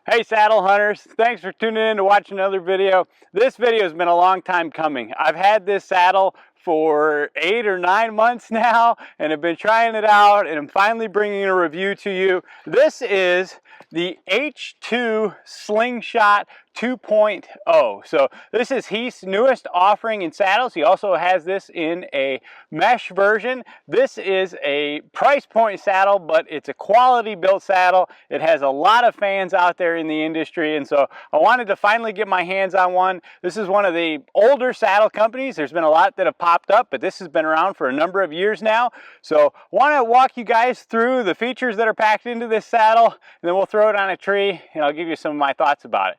Hey saddle hunters, thanks for tuning in to watch another video. This video has been a long time coming. I've had this saddle for 8 or 9 months now and have been trying it out, and I'm finally bringing a review to you. This is the H2 Slingshot 2.0. So this is Heath's newest offering in saddles. He also has this in a mesh version. This is a price point saddle, but it's a quality built saddle. It has a lot of fans out there in the industry, and so I wanted to finally get my hands on one. This is one of the older saddle companies. There's been a lot that have popped up, but this has been around for a number of years now. So I want to walk you guys through the features that are packed into this saddle, and then we'll throw it on a tree and I'll give you some of my thoughts about it.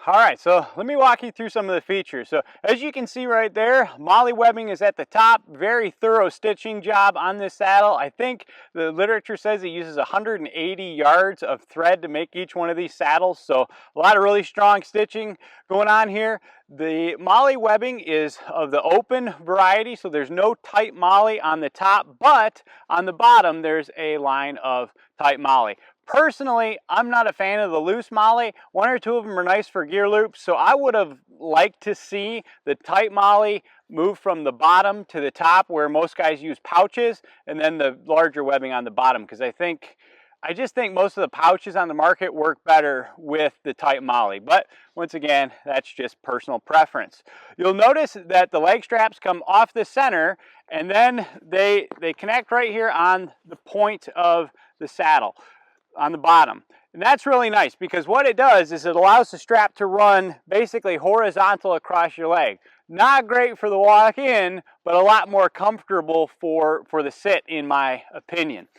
All right, so let me walk you through some of the features. So as you can see right there, MOLLE webbing is at the top. Very thorough stitching job on this saddle. I think the literature says it uses 180 yards of thread to make each one of these saddles. So a lot of really strong stitching going on here. The MOLLE webbing is of the open variety, so there's no tight MOLLE on the top, but on the bottom there's a line of tight MOLLE. Personally, I'm not a fan of the loose MOLLE. One or two of them are nice for gear loops, so I would have liked to see the tight MOLLE move from the bottom to the top where most guys use pouches, and then the larger webbing on the bottom, because I just think most of the pouches on the market work better with the tight MOLLE. But once again, that's just personal preference. You'll notice that the leg straps come off the center, and then they connect right here on the point of the saddle on the bottom. And that's really nice, because what it does is it allows the strap to run basically horizontal across your leg. Not great for the walk in, but a lot more comfortable for the sit, in my opinion.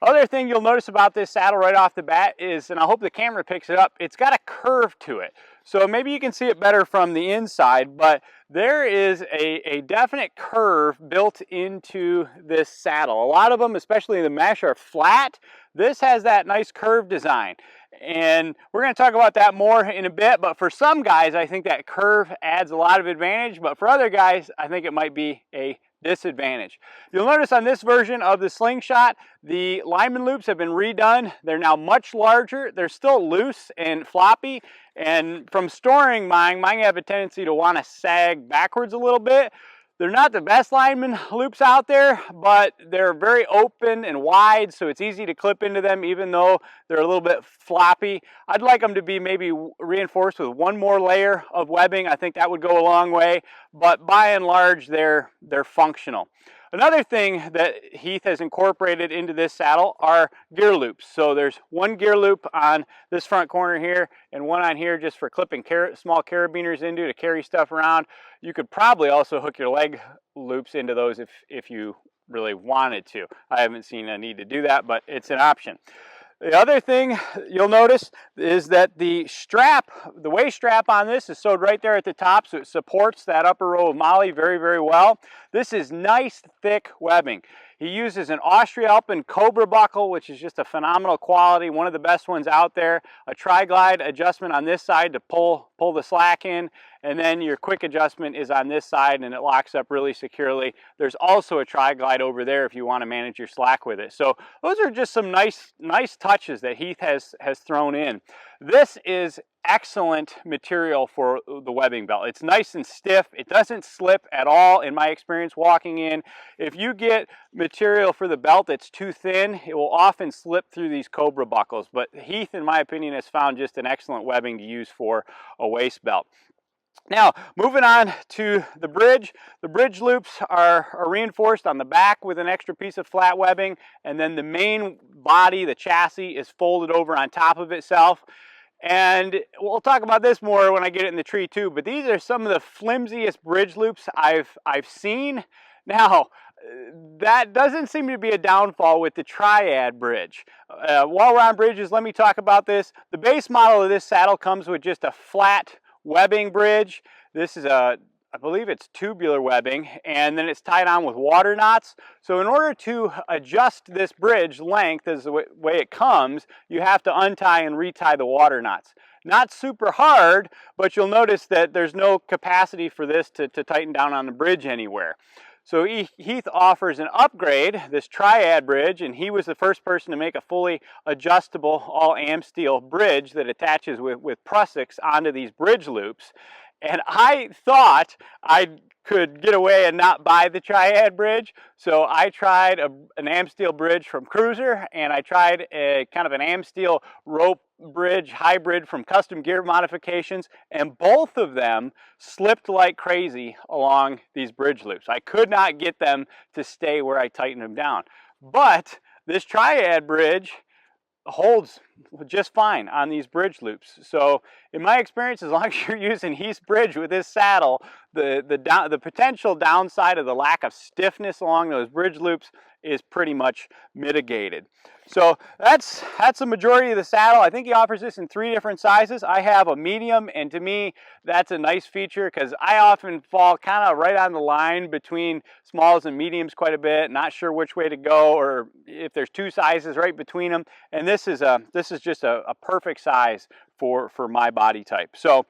Other thing you'll notice about this saddle right off the bat is, and I hope the camera picks it up, it's got a curve to it. So maybe you can see it better from the inside, but there is a definite curve built into this saddle. A lot of them, especially the mesh, are flat. This has that nice curve design, and we're going to talk about that more in a bit. But for some guys, I think that curve adds a lot of advantage, but for other guys, I think it might be a disadvantage. You'll notice on this version of the Slingshot, the Lineman loops have been redone. They're now much larger. They're still loose and floppy, and from storing mine have a tendency to want to sag backwards a little bit. They're not the best Lineman loops out there, but they're very open and wide, so it's easy to clip into them even though they're a little bit floppy. I'd like them to be maybe reinforced with one more layer of webbing. I think that would go a long way, but by and large, they're functional. Another thing that Heath has incorporated into this saddle are gear loops. So there's one gear loop on this front corner here and one on here just for clipping small carabiners into to carry stuff around. You could probably also hook your leg loops into those if you really wanted to. I haven't seen a need to do that, but it's an option. The other thing you'll notice is that the waist strap on this is sewed right there at the top, so it supports that upper row of MOLLE very, very well. This is nice, thick webbing. He uses an Australpin Cobra buckle, which is just a phenomenal quality, one of the best ones out there. A tri-glide adjustment on this side to pull the slack in, and then your quick adjustment is on this side and it locks up really securely. There's also a tri-glide over there if you want to manage your slack with it. So those are just some nice touches that Heath has thrown in. This is excellent material for the webbing belt. It's nice and stiff. It doesn't slip at all in my experience walking in. If you get material for the belt that's too thin, it will often slip through these Cobra buckles, but Heath, in my opinion, has found just an excellent webbing to use for a waist belt. Now, moving on to the bridge loops are reinforced on the back with an extra piece of flat webbing, and then the main body, the chassis, is folded over on top of itself. And we'll talk about this more when I get it in the tree too, but these are some of the flimsiest bridge loops I've seen. Now, that doesn't seem to be a downfall with the Triad bridge. While we're on bridges, let me talk about this. The base model of this saddle comes with just a flat webbing bridge. This is I believe it's tubular webbing, and then it's tied on with water knots. So in order to adjust this bridge length as the way it comes, you have to untie and retie the water knots. Not super hard, but you'll notice that there's no capacity for this to tighten down on the bridge anywhere. So Heath offers an upgrade, this Triad bridge, and he was the first person to make a fully adjustable all Amsteel bridge that attaches with prussics onto these bridge loops. And I thought I could get away and not buy the Triad bridge, so I tried an Amsteel bridge from Cruiser, and I tried a kind of an Amsteel rope bridge hybrid from Custom Gear Modifications, and both of them slipped like crazy along these bridge loops. I could not get them to stay where I tightened them down. But this Triad bridge holds just fine on these bridge loops. So in my experience, as long as you're using Heath's bridge with this saddle, the potential downside of the lack of stiffness along those bridge loops is pretty much mitigated. So that's the majority of the saddle. I think he offers this in 3 different sizes. I have a medium, and to me that's a nice feature because I often fall kind of right on the line between smalls and mediums quite a bit, not sure which way to go, or if there's 2 sizes right between them. And this is just a perfect size for my body type. So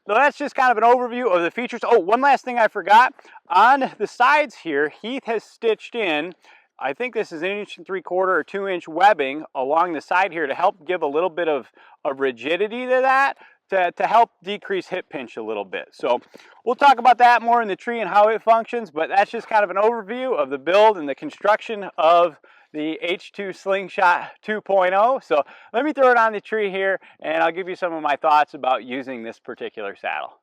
that's just kind of an overview of the features. Oh, one last thing I forgot. On the sides here, Heath has stitched in, I think this is 1 3/4 or 2 inch webbing along the side here to help give a little bit of rigidity to that, to help decrease hip pinch a little bit. So we'll talk about that more in the tree and how it functions, but that's just kind of an overview of the build and the construction of the H2 Slingshot 2.0. So let me throw it on the tree here, and I'll give you some of my thoughts about using this particular saddle.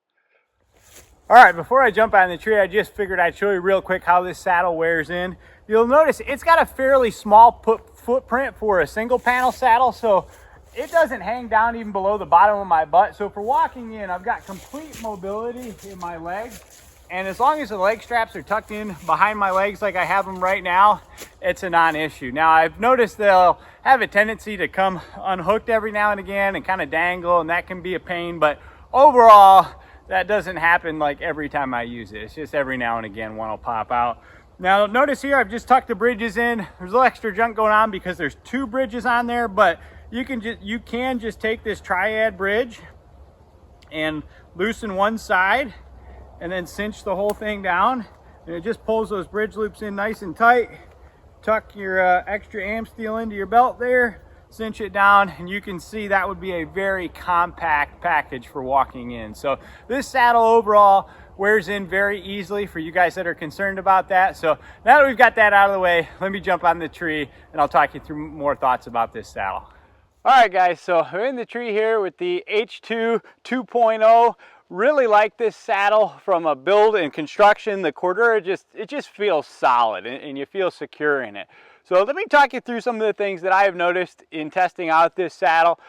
All right, before I jump on the tree, I just figured I'd show you real quick how this saddle wears in. You'll notice it's got a fairly small footprint for a single panel saddle, so it doesn't hang down even below the bottom of my butt. So for walking in, I've got complete mobility in my legs. And as long as the leg straps are tucked in behind my legs like I have them right now, it's a non-issue. Now, I've noticed they'll have a tendency to come unhooked every now and again and kind of dangle, and that can be a pain. But overall, that doesn't happen like every time I use it. It's just every now and again one will pop out. Now, notice here I've just tucked the bridges in. There's a little extra junk going on because there's 2 bridges on there, but you can just take this Triad bridge and loosen one side and then cinch the whole thing down, and it just pulls those bridge loops in nice and tight. Tuck your extra Amsteel into your belt there, cinch it down, and you can see that would be a very compact package for walking in. So this saddle overall wears in very easily for you guys that are concerned about that. So now that we've got that out of the way, let me jump on the tree and I'll talk you through more thoughts about this saddle. All right, guys, so we're in the tree here with the H2 2.0. Really like this saddle from a build and construction. The Cordura just feels solid, and you feel secure in it. So let me talk you through some of the things that I have noticed in testing out this saddle.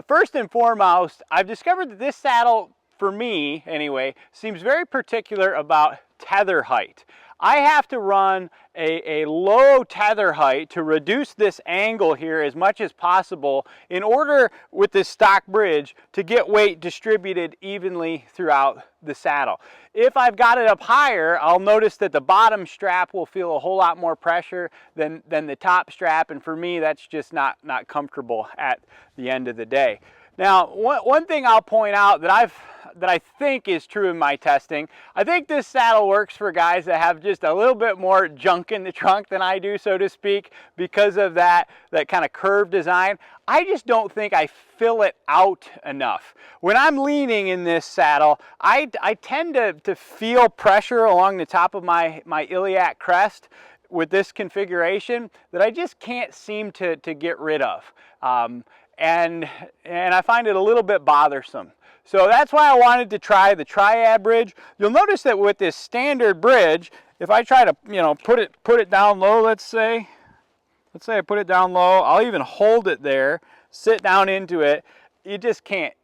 First and foremost, I've discovered that this saddle, for me anyway, seems very particular about tether height. I have to run a low tether height to reduce this angle here as much as possible in order, with this stock bridge, to get weight distributed evenly throughout the saddle. If I've got it up higher, I'll notice that the bottom strap will feel a whole lot more pressure than the top strap, and for me that's just not comfortable at the end of the day. Now, one thing I'll point out that I think is true in my testing, I think this saddle works for guys that have just a little bit more junk in the trunk than I do, so to speak, because of that kind of curved design. I just don't think I fill it out enough. When I'm leaning in this saddle, I tend to feel pressure along the top of my iliac crest with this configuration that I just can't seem to get rid of. And I find it a little bit bothersome. So that's why I wanted to try the Triad bridge. You'll notice that with this standard bridge, if I try to, put it down low, let's say I put it down low, I'll even hold it there, sit down into it, it just can't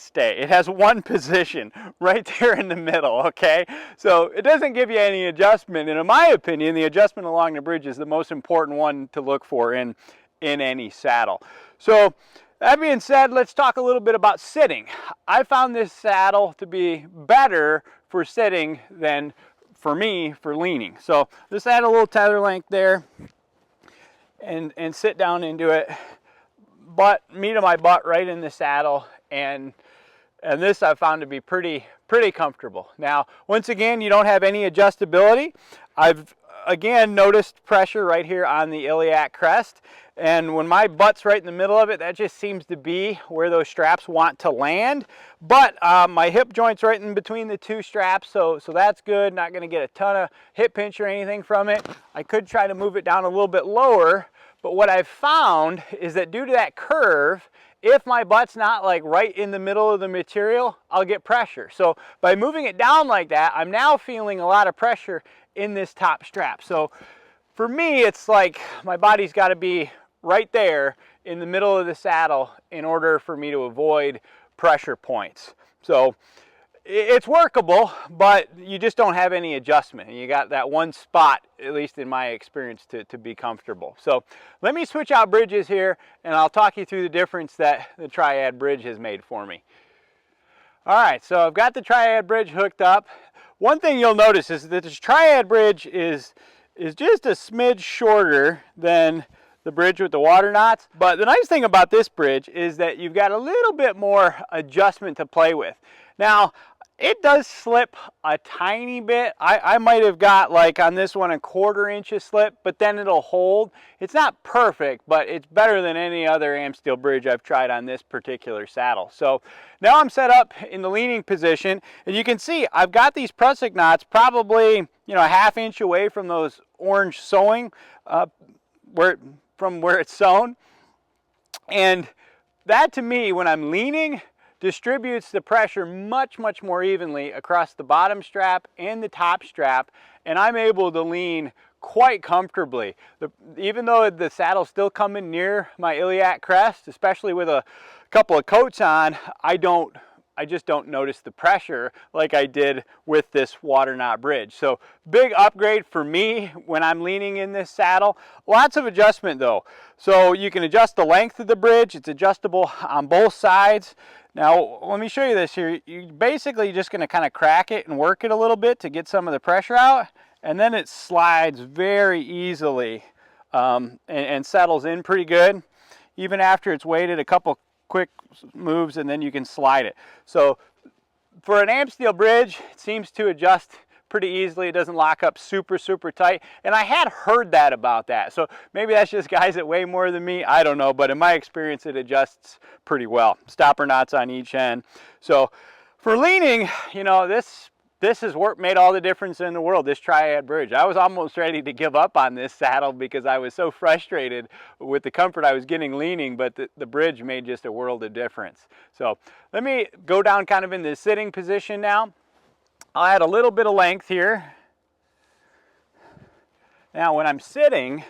stay. It has one position right there in the middle, okay? So it doesn't give you any adjustment, and in my opinion, the adjustment along the bridge is the most important one to look for in any saddle. So that being said, let's talk a little bit about sitting. I found this saddle to be better for sitting than for me for leaning. So just add a little tether length there and sit down into it. Meat of my butt right in the saddle, and And this I've found to be pretty comfortable. Now, once again, you don't have any adjustability. I've again noticed pressure right here on the iliac crest, and when my butt's right in the middle of it, that just seems to be where those straps want to land. But my hip joint's right in between the two straps, so that's good. Not going to get a ton of hip pinch or anything from it. I could try to move it down a little bit lower, but what I've found is that due to that curve, if my butt's not like right in the middle of the material, I'll get pressure. So by moving it down like that, I'm now feeling a lot of pressure in this top strap. So for me, it's like my body's got to be right there in the middle of the saddle in order for me to avoid pressure points. So it's workable, but you just don't have any adjustment. And you got that one spot, at least in my experience, to be comfortable. So let me switch out bridges here, and I'll talk you through the difference that the Triad bridge has made for me. All right, so I've got the Triad bridge hooked up. One thing you'll notice is that this Triad bridge is just a smidge shorter than the bridge with the water knots. But the nice thing about this bridge is that you've got a little bit more adjustment to play with. Now, it does slip a tiny bit. I might have got, like on this one, 1/4 inch of slip, but then it'll hold. It's not perfect, but it's better than any other Amsteel bridge I've tried on this particular saddle. So now I'm set up in the leaning position, and you can see I've got these prusik knots probably, you know, a 1/2 inch away from those orange sewing, from where it's sewn. And that, to me, when I'm leaning, distributes the pressure much more evenly across the bottom strap and the top strap, and I'm able to lean quite comfortably. Even though the saddle's still coming near my iliac crest, especially with a couple of coats on, I just don't notice the pressure like I did with this water knot bridge. So big upgrade for me when I'm leaning in this saddle. Lots of adjustment though. So you can adjust the length of the bridge. It's adjustable on both sides. Now, let me show you this here. You're basically just going to kind of crack it and work it a little bit to get some of the pressure out, and then it slides very easily and settles in pretty good. Even after it's weighted, a couple quick moves and then you can slide it. So for an Amsteel bridge, it seems to adjust pretty easily. It doesn't lock up super tight, and I had heard that about that. So maybe that's just guys that weigh more than me, I don't know, but in my experience it adjusts pretty well. Stopper knots on each end. So for leaning, you know, this has made all the difference in the world, this Triad bridge. I was almost ready to give up on this saddle because I was so frustrated with the comfort I was getting leaning, but the bridge made just a world of difference. So let me go down kind of in the sitting position now. I'll add a little bit of length here. Now when I'm sitting,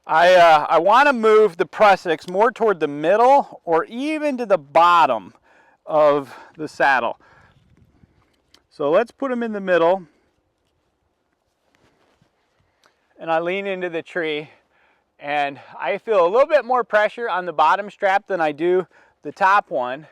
I want to move the prusiks more toward the middle or even to the bottom of the saddle. So let's put them in the middle. And I lean into the tree, and I feel a little bit more pressure on the bottom strap than I do the top one.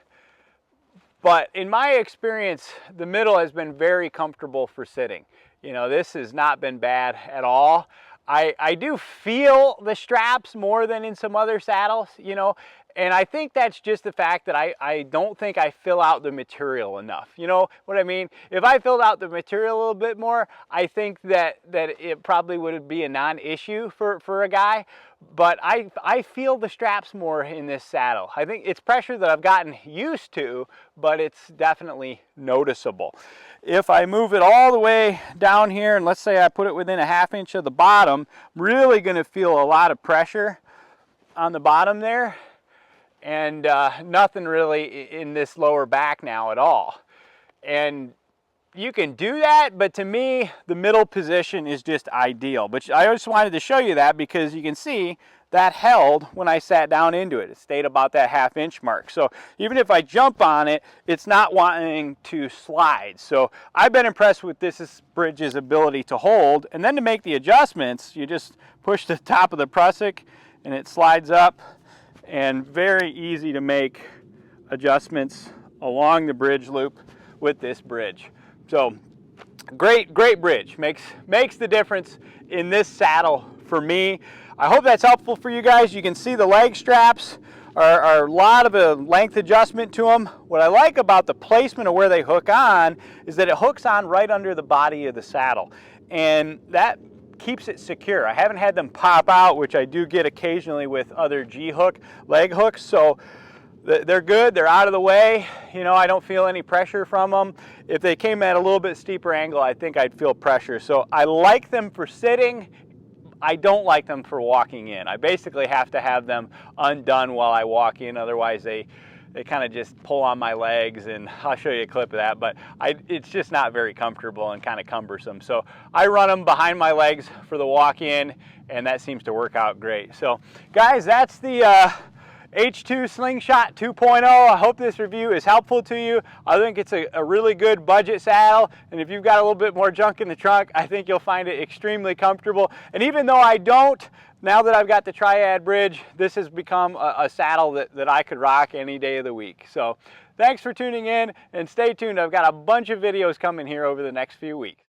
But in my experience, the middle has been very comfortable for sitting. You know, this has not been bad at all. I do feel the straps more than in some other saddles, you know, and I think that's just the fact that I don't think I fill out the material enough. You know what I mean? If I filled out the material a little bit more, I think that it probably would be a non-issue for a guy. But I feel the straps more in this saddle. I think it's pressure that I've gotten used to, but it's definitely noticeable. If I move it all the way down here, and let's say I put it within a 1/2 inch of the bottom, I'm really going to feel a lot of pressure on the bottom there, and nothing really in this lower back now at all. And you can do that, but to me, the middle position is just ideal. But I just wanted to show you that because you can see that held when I sat down into it. It stayed about that 1/2 inch mark. So even if I jump on it, it's not wanting to slide. So I've been impressed with this bridge's ability to hold. And then to make the adjustments, you just push the top of the prusik and it slides up, and very easy to make adjustments along the bridge loop with this bridge. So great bridge, makes the difference in this saddle for me. I hope that's helpful for you guys. You can see the leg straps are a lot of a length adjustment to them. What I like about the placement of where they hook on is that it hooks on right under the body of the saddle, and that keeps it secure. I haven't had them pop out, which I do get occasionally with other G-hook leg hooks, so they're good. They're out of the way. You know, I don't feel any pressure from them. If they came at a little bit steeper angle, I think I'd feel pressure. So I like them for sitting. I don't like them for walking in. I basically have to have them undone while I walk in, otherwise they kind of just pull on my legs, and I'll show you a clip of that, but it's just not very comfortable and kind of cumbersome. So I run them behind my legs for the walk-in, and that seems to work out great. So guys, that's the H2 Slingshot 2.0. I hope this review is helpful to you. I think it's a really good budget saddle, and if you've got a little bit more junk in the trunk, I think you'll find it extremely comfortable. And even though I don't, now that I've got the Triad bridge, this has become a saddle that I could rock any day of the week. So thanks for tuning in, and stay tuned. I've got a bunch of videos coming here over the next few weeks.